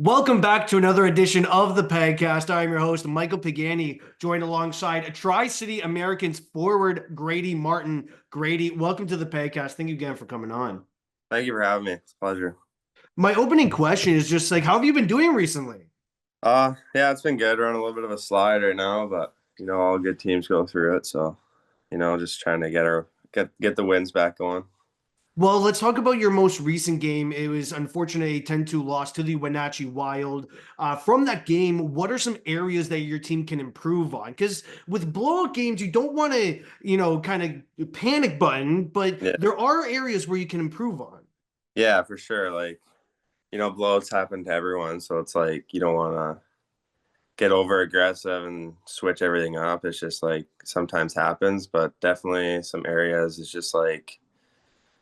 Welcome back to another edition of the Pagcast. I'm your host, Michael Pagani, joined alongside a Tri-City Americans forward, Grady Martin. Grady, welcome to the Pagcast. Thank you again for coming on. Thank you for having me. It's a pleasure. My opening question is just like, how have you been doing recently? Yeah, it's been good. We're on a little bit of a slide right now, but all good teams go through it. So, just trying to get the wins back going. Well, let's talk about your most recent game. It was unfortunately a 10-2 loss to the Wenatchee Wild. From that game, what are some areas that your team can improve on? Because with blowout games, you don't want to, kind of panic button, but Yeah, there are areas where you can improve on. yeah, for sure. Blowouts happen to everyone, so it's like you don't want to get over aggressive and switch everything up. It's just like sometimes happens, but definitely some areas is just like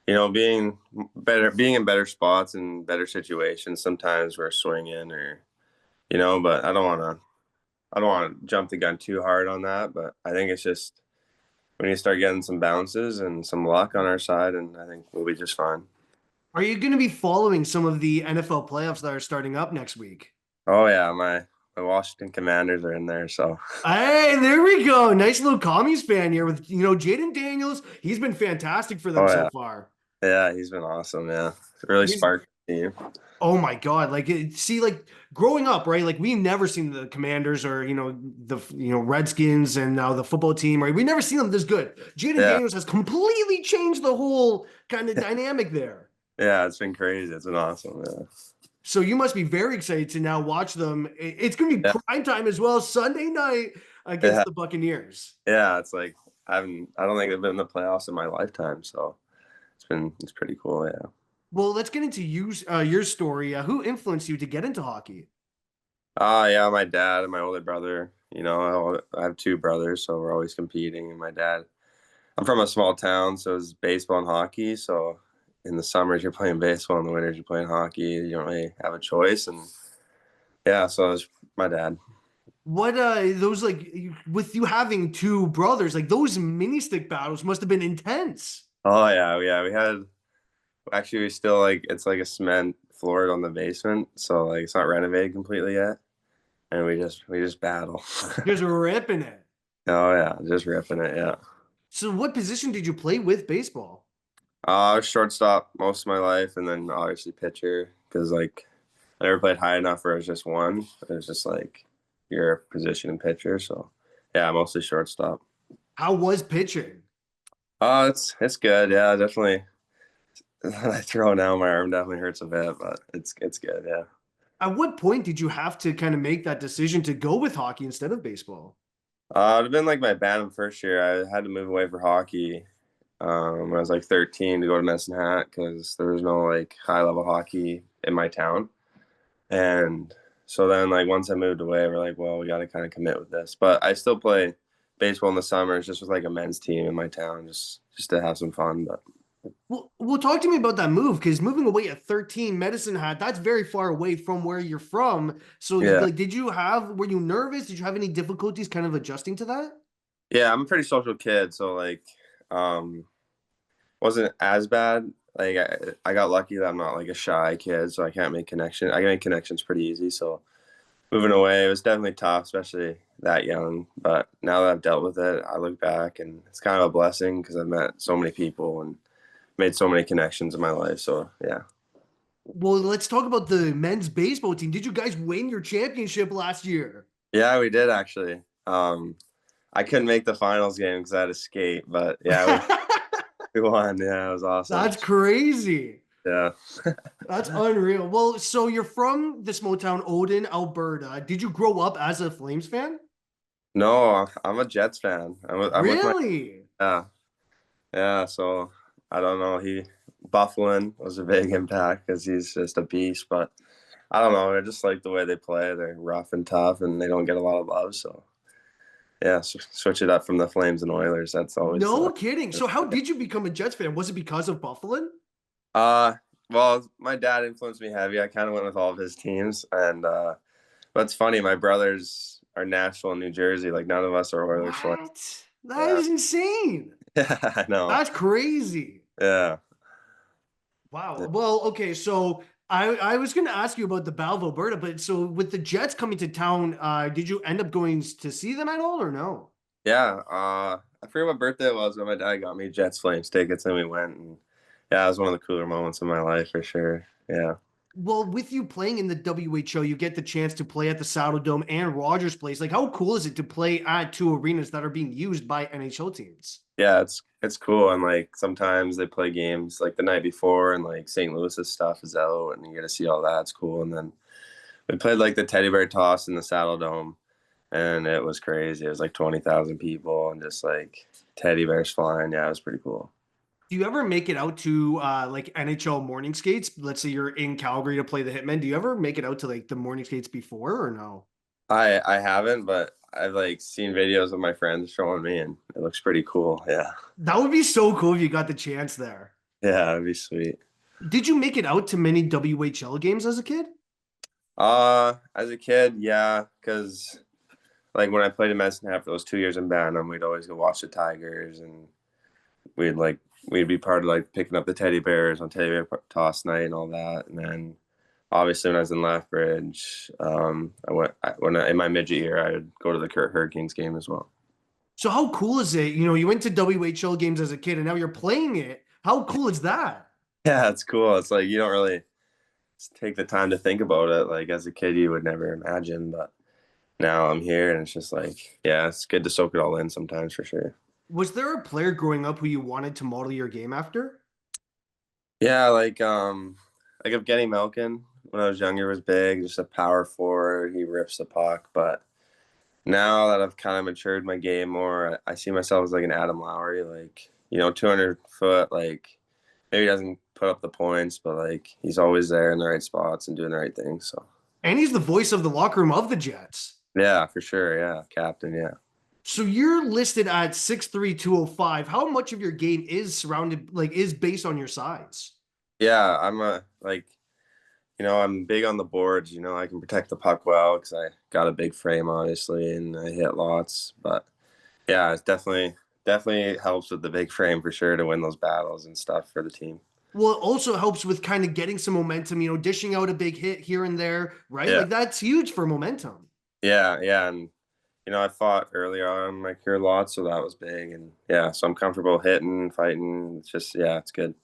being in better spots and better situations. Sometimes we're swinging but I don't want to jump the gun too hard on that, but I think it's just we need to start getting some bounces and some luck on our side, and I think we'll be just fine. Are you going to be following some of the NFL playoffs that are starting up next week? Oh yeah, my Washington Commanders are in there, so Hey, there we go. Nice little commies fan here with, Jaden Daniels. He's been fantastic for them oh so yeah, far. yeah, he's been awesome. Yeah, really He's sparked the team. Oh my God. See, like growing up, right? Like we never seen the Commanders or, Redskins and now the football team, right? We never seen them this good. Jaden Yeah, Daniels has completely changed the whole kind of dynamic there. yeah, it's been crazy. It's been awesome. Yeah, So you must be very excited to now watch them. It's going to be yeah, prime time as well, Sunday night against yeah, the Buccaneers. yeah. It's like I don't think I've been in the playoffs in my lifetime, so it's pretty cool. Yeah. Well, let's get into your story. Who influenced you to get into hockey? Yeah, my dad and my older brother. I have two brothers, so we're always competing. And my dad, I'm from a small town, so it's baseball and hockey. So in the summers you're playing baseball, in the winters you're playing hockey. You don't really have a choice, and yeah, so it was my dad. What those with you having two brothers, like those mini stick battles must have been intense. Oh yeah, yeah. We still like it's like a cement floor on the basement, so like it's not renovated completely yet, and we just battle. Just ripping it. Oh yeah, just ripping it. Yeah. So what position did you play with baseball? I was shortstop most of my life, and then obviously pitcher because like I never played high enough where it was just one. It was just like your position and pitcher. So yeah, mostly shortstop. How was pitching? Oh, it's good. Yeah, definitely. When I throw now, my arm definitely hurts a bit, but it's good. Yeah. At what point did you have to kind of make that decision to go with hockey instead of baseball? It'd been like my band first year. I had to move away for hockey when I was like 13 to go to Medicine Hat because there was no like high level hockey in my town. And so then, like, once I moved away, we're like, well, we got to kind of commit with this. But I still play baseball in the summers, just with like a men's team in my town, just to have some fun. But Well, talk to me about that move because moving away at 13, Medicine Hat, that's very far away from where you're from. So, yeah, like, were you nervous? Did you have any difficulties kind of adjusting to that? yeah, I'm a pretty social kid, so like, um, wasn't as bad. Like, I got lucky that I'm not like a shy kid, so I can't make connection. I can make connections pretty easy. So moving away, it was definitely tough, especially that young. But now that I've dealt with it, I look back and it's kind of a blessing because I've met so many people and made so many connections in my life. So yeah, Well, let's talk about the men's baseball team. Did you guys win your championship last year? yeah, we did actually. I couldn't make the finals game because I had to skate, but yeah, we won. Yeah, it was awesome. That's crazy. Yeah, That's unreal. Well, so you're from the small town Odin, Alberta. Did you grow up as a Flames fan? no, I'm a Jets fan. I'm with my Really? yeah, yeah. So I don't know. Bufflin was a big impact because he's just a beast. But I don't know. I just like the way they play. They're rough and tough, and they don't get a lot of love. So yeah, switch it up from the Flames and Oilers. That's always No kidding. So how did you become a Jets fan? Was it because of Buffalo? uh well, my dad influenced me heavy. I kind of went with all of his teams, and but it's funny. My brothers are Nashville and New Jersey. Like none of us are Oilers fans. What? That Yeah, is insane. yeah, I know. That's crazy. Yeah, Wow. Well, okay. So I was going to ask you about the Battle of Alberta, but so with the Jets coming to town, did you end up going to see them at all or no? Yeah, I forget what birthday it was, but my dad got me Jets Flames tickets, and we went. And yeah, it was one of the cooler moments of my life for sure. Yeah, Well, with you playing in the WHL, you get the chance to play at the Saddle Dome and Rogers Place. Like, how cool is it to play at two arenas that are being used by NHL teams? yeah, it's cool. And like sometimes they play games like the night before, and like St. Louis's stuff is out, and you get to see all that. It's cool. And then we played like the teddy bear toss in the Saddle Dome, and it was crazy. It was like 20,000 people, and just like teddy bears flying. Yeah, it was pretty cool. Do you ever make it out to like NHL morning skates? Let's say you're in Calgary to play the Hitmen. Do you ever make it out to like the morning skates before or no? I haven't, but I've like seen videos of my friends showing me, and it looks pretty cool. Yeah, That would be so cool if you got the chance there. yeah, that'd be sweet. Did you make it out to many WHL games as a kid? As a kid, yeah, because like when I played in Medicine Hat for those 2 years in Bantam, we'd always go watch the Tigers, and we'd like we'd be part of like picking up the teddy bears on teddy bear toss night and all that. And then obviously when I was in Lethbridge, in my midget year, I would go to the Kurt Hurricanes game as well. So how cool is it? You know, you went to WHL games as a kid and now you're playing it. How cool is that? Yeah, it's cool. It's like you don't really take the time to think about it. Like as a kid, you would never imagine, but now I'm here, and it's just like, yeah, it's good to soak it all in sometimes for sure. Was there a player growing up who you wanted to model your game after? Yeah, like if Getty Malkin when I was younger was big, just a power forward. He rips the puck, but now that I've kind of matured my game more, I see myself as like an Adam Lowry, like 200 foot, like maybe he doesn't put up the points, but like he's always there in the right spots and doing the right things. So And he's the voice of the locker room of the Jets. yeah, for sure. Yeah, captain. Yeah. So you're listed at 6'3", 205. How much of your game is surrounded, like, is based on your size? Yeah, I'm big on the boards. I can protect the puck well because I got a big frame, obviously, and I hit lots. But yeah, it's definitely helps with the big frame for sure to win those battles and stuff for the team. Well, it also helps with kind of getting some momentum, dishing out a big hit here and there, right? Yeah, Like that's huge for momentum. yeah, and I fought earlier on in my career lots, so that was big, and yeah, so I'm comfortable hitting, fighting. It's just yeah, it's good.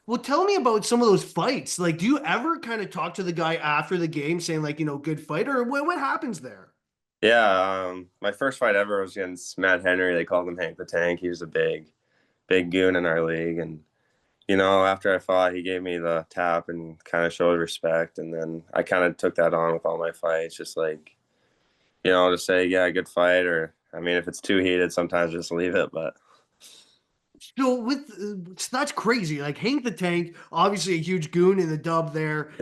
Well, tell me about some of those fights. Like, do you ever kind of talk to the guy after the game saying like, good fight, or what happens there? Yeah, my first fight ever was against Matt Henry. They called him Hank the Tank. He was a big goon in our league, and after I fought, he gave me the tap and kind of showed respect. And then I kind of took that on with all my fights, just like, to say, yeah, good fight. Or, I mean, if it's too heated, sometimes just leave it. But So so that's crazy. Like Hank the Tank, obviously a huge goon in the dub there.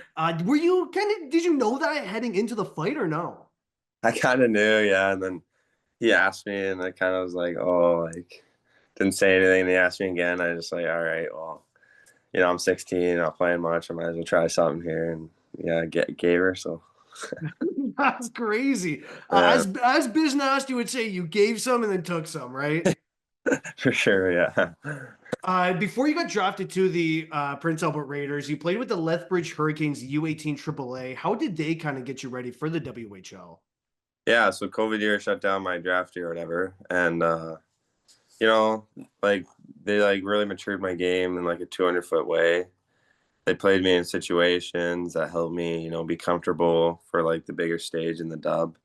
Were you did you know that heading into the fight or no? I kind of knew, yeah. And then he asked me, and I kind of was like, oh, like, didn't say anything. And he asked me again. I just like, all right, well, I'm 16, not playing much. I might as well try something here. And yeah, gave her. So, That's crazy. yeah, As Biz Nasty would say, you gave some and then took some, right? for sure. Yeah. Before you got drafted to the Prince Albert Raiders, you played with the Lethbridge Hurricanes U18 AAA. How did they kind of get you ready for the WHL? Yeah. So, COVID year shut down my draft year or whatever. And, you know, like they like really matured my game in like a 200-foot way. They played me in situations that helped me, be comfortable for like the bigger stage in the dub.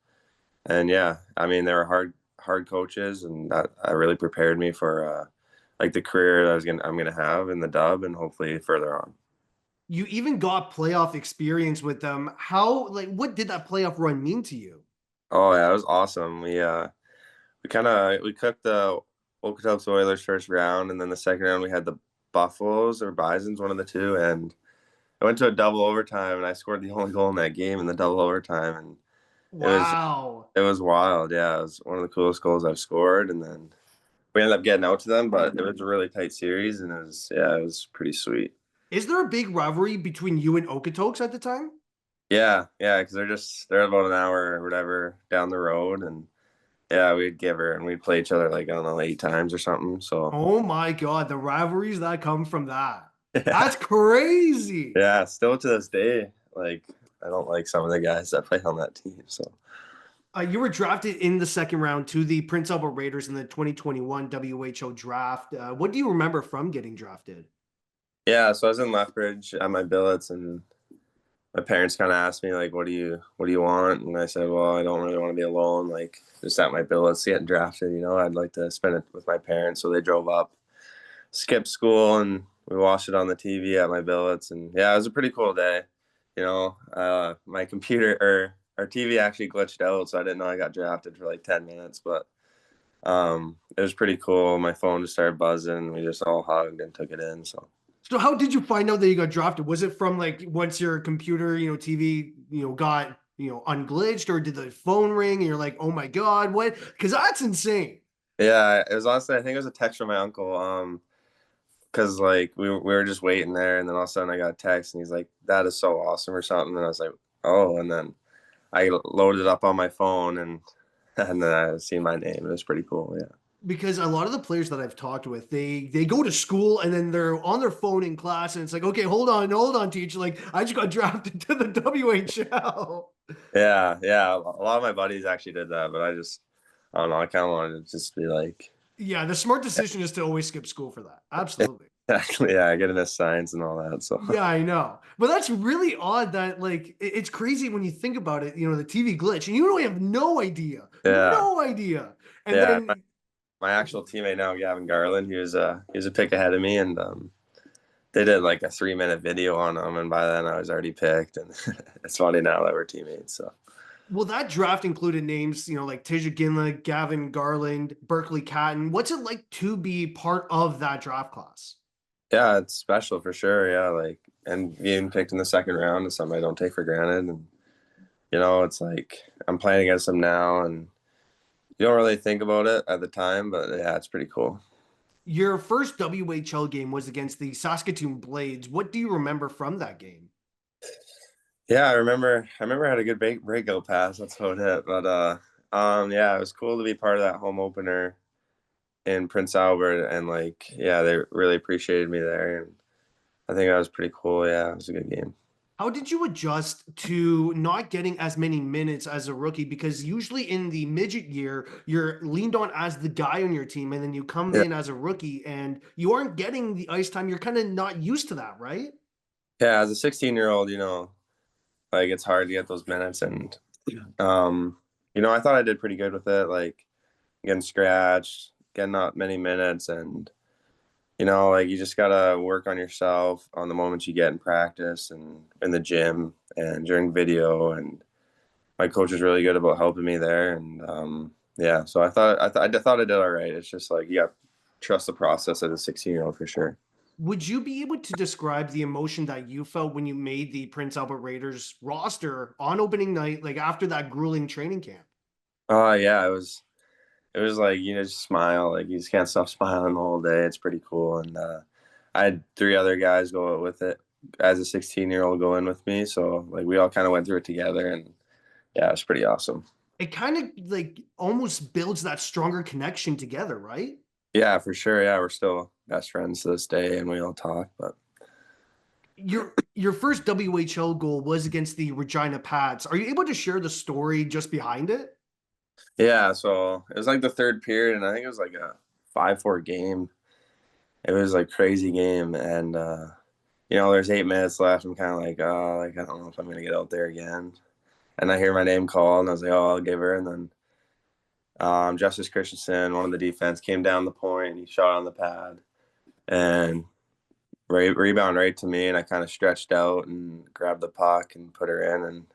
And yeah, I mean, they were hard coaches, and that really prepared me for like the career that I'm gonna have in the dub and hopefully further on. You even got playoff experience with them. What did that playoff run mean to you? Oh yeah, it was awesome. We cooked the Okotoks Oilers first round, and then the second round we had the Buffaloes or Bisons, one of the two, and I went to a double overtime, and I scored the only goal in that game in the double overtime, and it was Wow. it was wild. Yeah, it was one of the coolest goals I've scored, and then we ended up getting out to them, but it was a really tight series, and it was pretty sweet. Is there a big rivalry between you and Okotoks at the time? Yeah, because they're about an hour or whatever down the road, and yeah, we'd give her and we'd play each other like I don't know 8 times or something. So Oh my God, the rivalries that come from that. yeah, That's crazy. yeah, still to this day, Like I don't like some of the guys that play on that team. So You were drafted in the second round to the Prince Albert Raiders in the 2021 WHO draft. What do you remember from getting drafted? yeah, so I was in Lethbridge at my billets, and my parents kind of asked me like, what do you want?" And I said, "Well, I don't really want to be alone. Like just at my billets getting drafted. I'd like to spend it with my parents." So they drove up, skipped school, and we watched it on the TV at my billets. And yeah, it was a pretty cool day. My computer or our TV actually glitched out, so I didn't know I got drafted for like 10 minutes, but it was pretty cool. My phone just started buzzing. We just all hugged and took it in. So So how did you find out that you got drafted? Was it from like once your computer, TV, got, unglitched, or did the phone ring and you're like, "Oh my God, what?" Because that's insane. yeah, it was honestly, I think it was a text from my uncle. Because like we were just waiting there, and then all of a sudden I got a text, and he's like, "That is so awesome" or something, and I was like, "Oh," and then I loaded it up on my phone, and and then I seen my name. It was pretty cool. Yeah. Because a lot of the players that I've talked with, they go to school and then they're on their phone in class, and it's like, "Okay, hold on, teacher. Like, I just got drafted to the WHL." Yeah, yeah. A lot of my buddies actually did that, but I don't know. I kind of wanted to just be like, Yeah, the smart decision is to always skip school for that. Absolutely. exactly, yeah, get into science and all that. So Yeah, I know. But that's really odd that like it's crazy when you think about it, the TV glitch and you don't have no idea. yeah, No idea. And yeah. then My actual teammate now, Gavin Garland, he was a pick ahead of me, and they did like a 3 minute video on him, and by then I was already picked, and it's funny now that we're teammates. So well, that draft included names, like Tija Ginla, Gavin Garland, Berkeley Catton. What's it like to be part of that draft class? yeah, it's special for sure. Yeah, like and being picked in the second round is something I don't take for granted, and it's like I'm playing against them now, and you don't really think about it at the time, but yeah, it's pretty cool. Your first WHL game was against the Saskatoon Blades. What do you remember from that game? Yeah, I remember I had a good breakout pass. That's about it. But yeah, it was cool to be part of that home opener in Prince Albert, and like, yeah, they really appreciated me there, and I think that was pretty cool. Yeah, it was a good game. How did you adjust to not getting as many minutes as a rookie? Because usually in the midget year, you're leaned on as the guy on your team, and then you come Yeah, in as a rookie and you aren't getting the ice time. You're kind of not used to that, right? yeah. As a 16-year-old, like it's hard to get those minutes, and um, I thought I did pretty good with it. Like getting scratched, getting not many minutes, and like you just gotta work on yourself on the moments you get in practice and in the gym and during video. And my coach was really good about helping me there. And yeah, so I thought I did all right. It's just like you got to trust the process as a 16-year-old for sure. Would you be able to describe the emotion that you felt when you made the Prince Albert Raiders roster on opening night, like after that grueling training camp? Oh yeah, it was like just smile, like you just can't stop smiling the whole day. It's pretty cool. And I had three other guys go with it as a 16-year-old go in with me, so like we all kind of went through it together, and yeah, it was pretty awesome. It kind of like almost builds that stronger connection together, right? Yeah, for sure. Yeah, we're still best friends to this day, and we all talk. But Your first WHL goal was against the Regina Pats. Are you able to share the story just behind it? yeah, so it was like the third period, and I think it was like a 5-4 game. It was like crazy game, and there's 8 minutes left. I'm kind of like, oh, like I don't know if I'm gonna get out there again. And I hear my name called, and I was like, oh, I'll give her. And then Justice Christensen, one of the defense, came down the point. He shot on the pad, and rebound right to me, and I kind of stretched out and grabbed the puck and put her in, and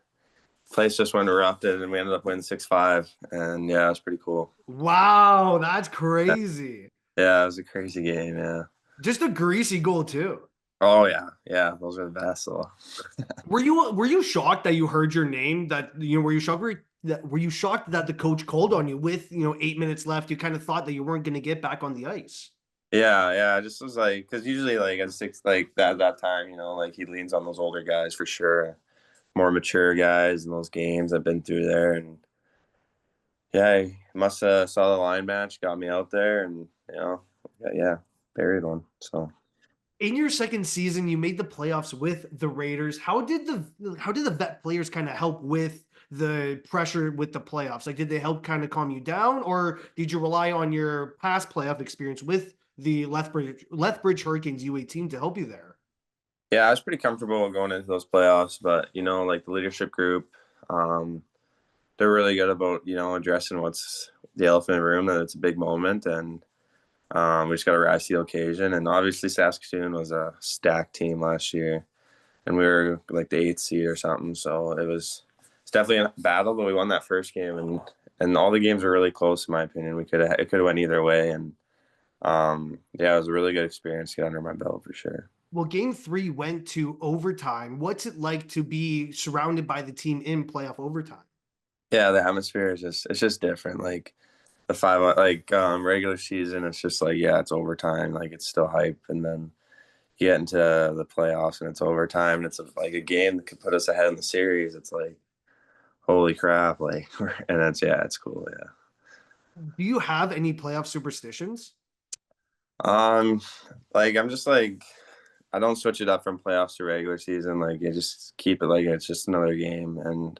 place just went erupted, and we ended up winning 6-5. And yeah, it was pretty cool. Wow, that's crazy. Yeah, it was a crazy game. Yeah. Just a greasy goal too. Oh yeah, yeah. Those are the best. So Were you shocked that you heard your name? That were you shocked that the coach called on you with 8 minutes left? You kind of thought that you weren't going to get back on the ice. yeah, yeah. I just was like, because usually like at six, like that time, like he leans on those older guys for sure, more mature guys in those games I've been through there. And yeah, he must have saw the line match, got me out there, and yeah, buried one. So In your second season, you made the playoffs with the Raiders. How did the vet players kind of help with the pressure with the playoffs? Like, did they help kind of calm you down, or did you rely on your past playoff experience with the Lethbridge Hurricanes U18 to help you there? Yeah, I was pretty comfortable going into those playoffs, but like the leadership group, um, they're really good about addressing what's the elephant in the room, that it's a big moment, and we just got to rise to the occasion. And obviously, Saskatoon was a stacked team last year, and we were like the eighth seed or something. So it's definitely a battle, but we won that first game, and all the games were really close in my opinion. It could have went either way, and yeah, it was a really good experience to get under my belt for sure. Well, game three went to overtime. What's it like to be surrounded by the team in playoff overtime? Yeah, the atmosphere is just it's just different. Like the regular season, it's just like yeah, it's overtime, like it's still hype, and then you get into the playoffs and it's overtime, and it's like a game that could put us ahead in the series. It's like holy crap, like and that's yeah, it's cool, yeah. Do you have any playoff superstitions? Um, like I'm just like I don't switch it up from playoffs to regular season. Like I just keep it like it's just another game, and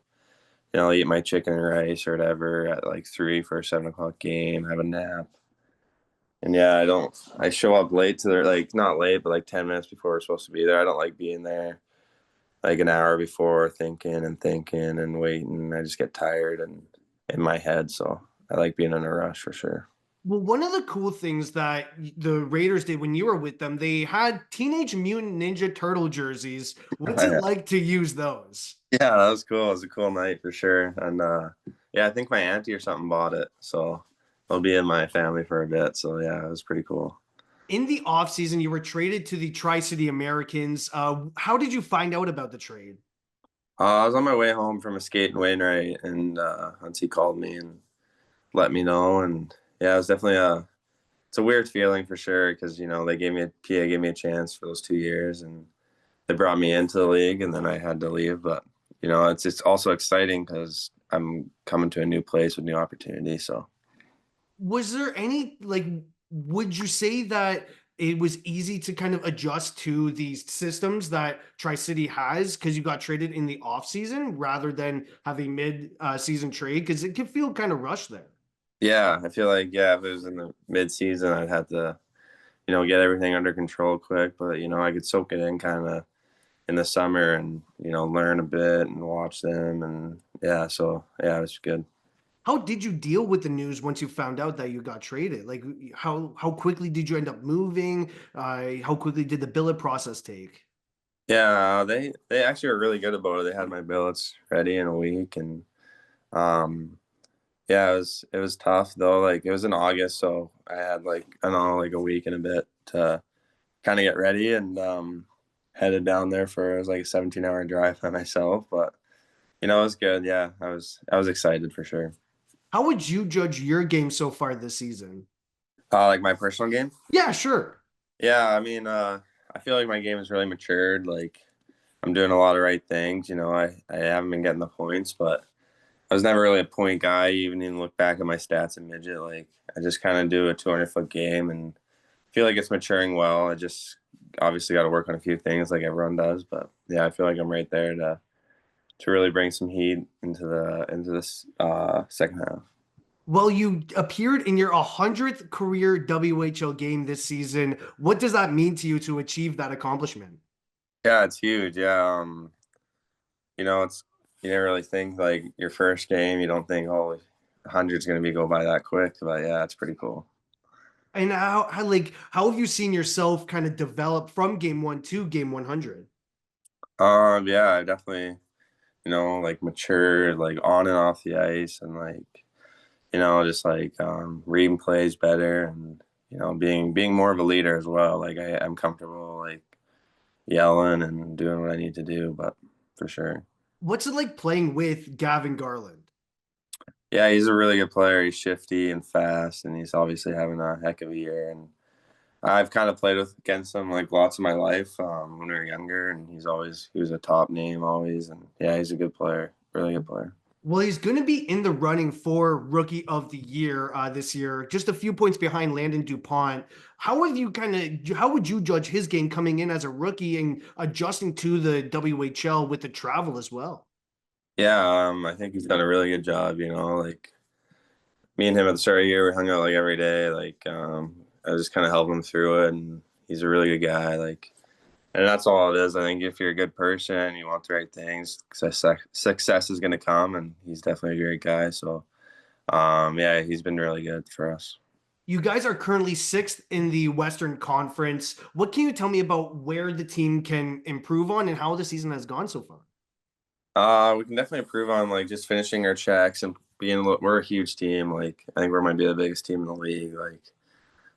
I'll eat my chicken and rice or whatever at like 3 for a 7 o'clock game, have a nap. And yeah, I don't. I show up late to their like not late, but like 10 minutes before we're supposed to be there. I don't like being there like an hour before, thinking and waiting. I just get tired and in my head, so I like being in a rush for sure. Well, one of the cool things that the Raiders did when you were with them, they had Teenage Mutant Ninja Turtle jerseys. What's it yeah, like to use those? that was cool. It was a cool night for sure. And yeah, I think my auntie or something bought it, so I'll be in my family for a bit. So yeah, it was pretty cool. In the offseason, you were traded to the Tri City Americans. How did you find out about the trade? I was on my way home from a skate in Wainwright, and Auntie called me and let me know. And yeah, it was definitely it's a weird feeling for sure because they PA gave me a chance for those 2 years, and they brought me into the league, and then I had to leave. But it's also exciting because I'm coming to a new place with new opportunities. So Was there any, like, would you say that it was easy to kind of adjust to these systems that Tri City has because you got traded in the offseason rather than have a mid season trade? Because it can feel kind of rushed there. yeah, I feel like yeah, if it was in the mid season, I'd have to get everything under control quick. But I could soak it in kind of in the summer and learn a bit and watch them, and yeah, so yeah, it was good. How did you deal with the news once you found out that you got traded? Like, how quickly did you end up moving? How quickly did the billet process take? Yeah, they actually were really good about it. They had my billets ready in a week, and um yeah, it was tough though. Like it was in August, so I had like I don't know like a week and a bit to kind of get ready, and headed down there for it was like a 17-hour drive by myself, but it was good. Yeah, I was excited for sure. How would you judge your game so far this season? Like my personal game. Yeah, sure. Yeah, I mean, I feel like my game has really matured. Like I'm doing a lot of right things. I haven't been getting the points, but I was never really a point guy. Even look back at my stats in midget, like I just kind of do a 200-foot game and feel like it's maturing well. I just obviously got to work on a few things like everyone does, but yeah, I feel like I'm right there to really bring some heat into this second half. Well, you appeared in your 100th career WHL game this season. What does that mean to you to achieve that accomplishment? Yeah, it's huge. Yeah, it's you never really think like your first game. You don't think oh, 100's gonna be go by that quick, but yeah, it's pretty cool. And how have you seen yourself kind of develop from game one to game 100? Yeah, I definitely like matured like on and off the ice, and like just like reading plays better, and being more of a leader as well. Like I'm comfortable like yelling and doing what I need to do, but for sure. What's it like playing with Gavin Garland? Yeah, he's a really good player. He's shifty and fast, and he's obviously having a heck of a year. And I've kind of played against him like lots of my life when we were younger, and he was a top name always. And yeah, he's a good player, really good player. Well, he's going to be in the running for Rookie of the Year this year, just a few points behind Landon DuPont. How would you judge his game coming in as a rookie and adjusting to the WHL with the travel as well? Yeah, I think he's done a really good job. Like me and him at the start of the year, we hung out like every day. Like I just kind of helped him through it, and he's a really good guy. Like, and that's all it is. I think if you're a good person and you want the right things, success is going to come, and he's definitely a great guy. So, yeah, he's been really good for us. You guys are currently sixth in the Western Conference. What can you tell me about where the team can improve on and how the season has gone so far? We can definitely improve on like just finishing our checks and being. We're a huge team. Like I think we might be the biggest team in the league. Like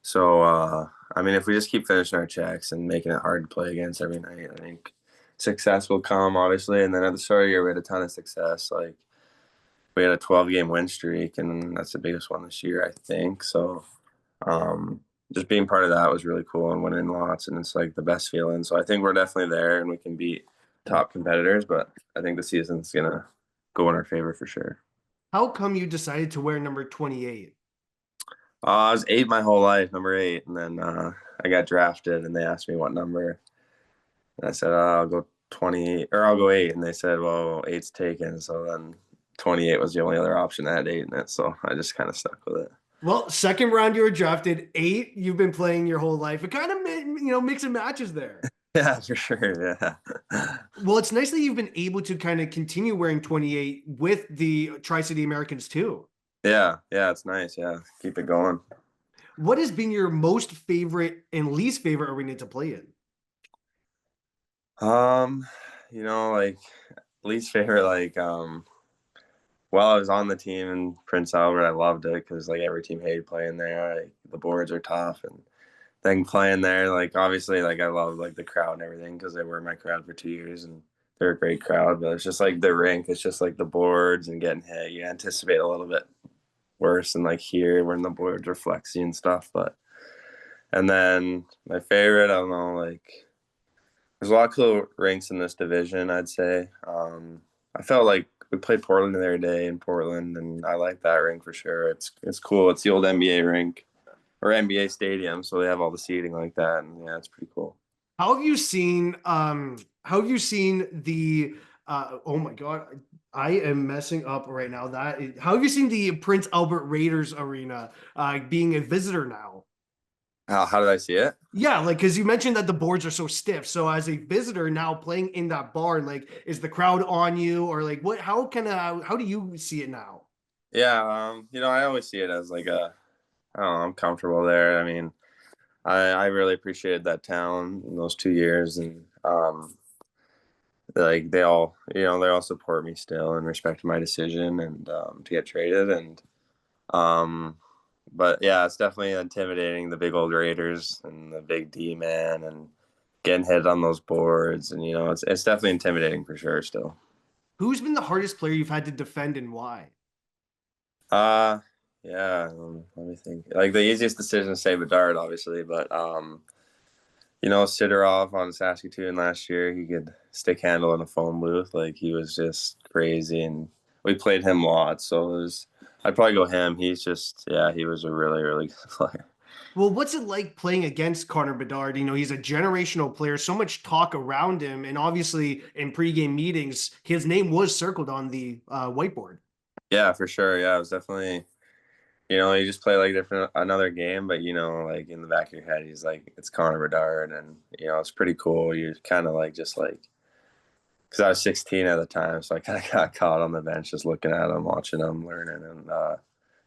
so. I mean, if we just keep finishing our checks and making it hard to play against every night, I think success will come. Obviously, and then at the start of the year, we had a ton of success. Like we had a 12-game win streak, and that's the biggest one this year, I think. So, um, just being part of that was really cool and winning lots, and it's like the best feeling. So I think we're definitely there, and we can beat top competitors. But I think the season's gonna go in our favor for sure. How come you decided to wear number 28? I was eight my whole life, number eight, and then I got drafted, and they asked me what number, and I said I'll go 28 or I'll go eight, and they said, well, eight's taken. So then 28 was the only other option that had eight in it, so I just kind of stuck with it. Well, second round you were drafted, eight you've been playing your whole life. It kind of mix and matches there. Yeah, for sure. Yeah. Well, it's nice that you've been able to kind of continue wearing 28 with the Tri-City Americans too. Yeah, it's nice. Yeah, keep it going. What has been your most favorite and least favorite arena to play in? Um, like least favorite, like while I was on the team in Prince Albert, I loved it because like every team hated playing there. Like, the boards are tough, and then playing there, like obviously, like I love like the crowd and everything because they were my crowd for 2 years and they're a great crowd. But it's just like the rink, it's just like the boards and getting hit. You anticipate a little bit worse than like here when the boards are flexy and stuff. But and then my favorite, I don't know, like there's a lot of cool rinks in this division, I'd say. I felt like we played Portland the other day in Portland, and I like that rink for sure. It's cool. It's the old NBA rink or NBA stadium, so they have all the seating like that, and yeah, it's pretty cool. How have you seen the oh my god, I am messing up right now. How have you seen the Prince Albert Raiders arena being a visitor now? How did I see it? Yeah, like because you mentioned that the boards are so stiff. So as a visitor now playing in that bar, like is the crowd on you or like what how do you see it now? Yeah, I always see it as like I don't know, I'm comfortable there. I mean, I really appreciated that town in those 2 years, and like they all support me still and respect my decision and to get traded and um but yeah, it's definitely intimidating, the big old Raiders and the big D man and getting hit on those boards, and it's definitely intimidating for sure still. Who's been the hardest player you've had to defend and why? uh yeah, let me think. Like the easiest decision is save Bedard, obviously, but Sidorov on Saskatoon last year, he could stick handle in a phone booth. Like he was just crazy, and we played him lots. So I'd probably go him. Yeah, he was a really, really good player. Well, what's it like playing against Connor Bedard? He's a generational player, so much talk around him, and obviously in pregame meetings, his name was circled on the whiteboard. Yeah, for sure. Yeah, it was definitely. You just play like different another game, but like in the back of your head, he's like it's Connor Bedard, and it's pretty cool. You're kind of like just like because I was 16 at the time, so I kind of got caught on the bench just looking at him, watching him, learning, and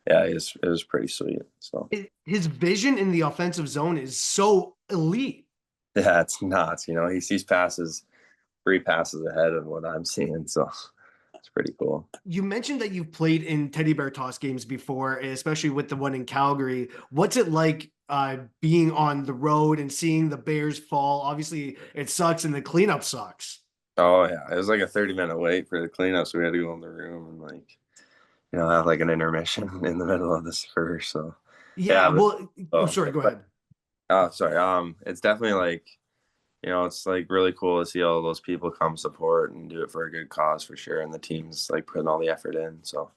yeah, it was pretty sweet. So His vision in the offensive zone is so elite. yeah, it's nuts. He sees passes, three passes ahead of what I'm seeing, so it's pretty cool. You mentioned that you've played in teddy bear toss games before, especially with the one in Calgary. What's it like being on the road and seeing the Bears fall? Obviously, it sucks and the cleanup sucks. Oh yeah, it was like a 30-minute wait for the cleanup, so we had to go in the room and like have like an intermission in the middle of this first. So Yeah, yeah, well, oh, oh, sorry, go ahead. oh, sorry. It's definitely like it's like really cool to see all those people come support and do it for a good cause for sure. And the team's like putting all the effort in. So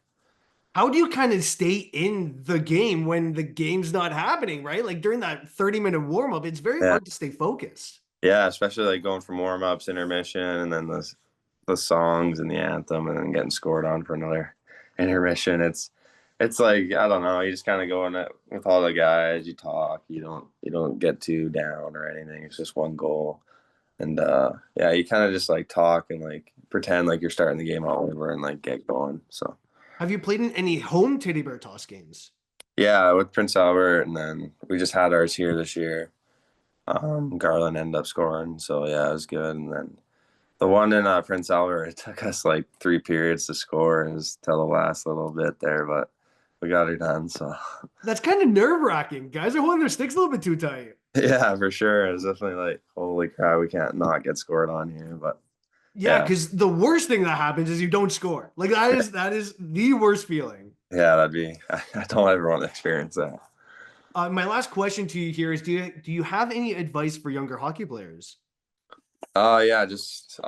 How do you kind of stay in the game when the game's not happening, right? Like during that 30-minute warm up, it's very yeah, hard to stay focused. yeah, especially like going from warm ups, intermission, and then the songs and the anthem, and then getting scored on for another intermission. It's like I don't know. You just kind of go in it with all the guys. You talk. You don't get too down or anything. It's just one goal. And yeah, you kind of just like talk and like pretend like you're starting the game all over and like get going. So Have you played in any home Teddy Bear Toss games? yeah, with Prince Albert, and then we just had ours here this year. Garland ended up scoring, so yeah, it was good. And then the one in Prince Albert, it took us like 3 periods to score. It was till the last little bit there, but we got it done. So That's kind of nerve-wracking. Guys are holding their sticks a little bit too tight. yeah, for sure, it was definitely like holy crap, we can't not get scored on here. But Yeah, yeah, because the worst thing that happens is you don't score. Like that is the worst feeling. yeah, that'd be. I don't ever want to experience that. My last question to you here is: Do you have any advice for younger hockey players? Yeah, just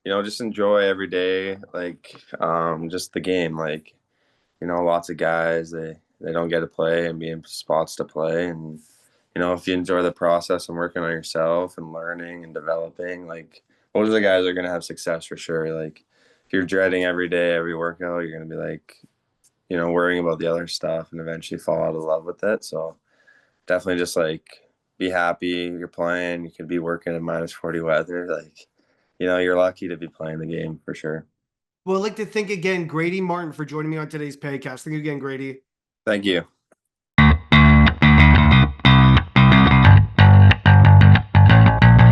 just enjoy every day, like just the game. Like, lots of guys they don't get to play and be in spots to play, and if you enjoy the process and working on yourself and learning and developing, like those are the guys that are gonna have success for sure. Like if you're dreading every day, every workout, you're gonna be like, worrying about the other stuff and eventually fall out of love with it. So definitely just like be happy you're playing. You could be working in -40 weather. Like, you're lucky to be playing the game for sure. Well, I'd like to thank again Grady Martin for joining me on today's Pagcast. Thank you again, Grady. Thank you.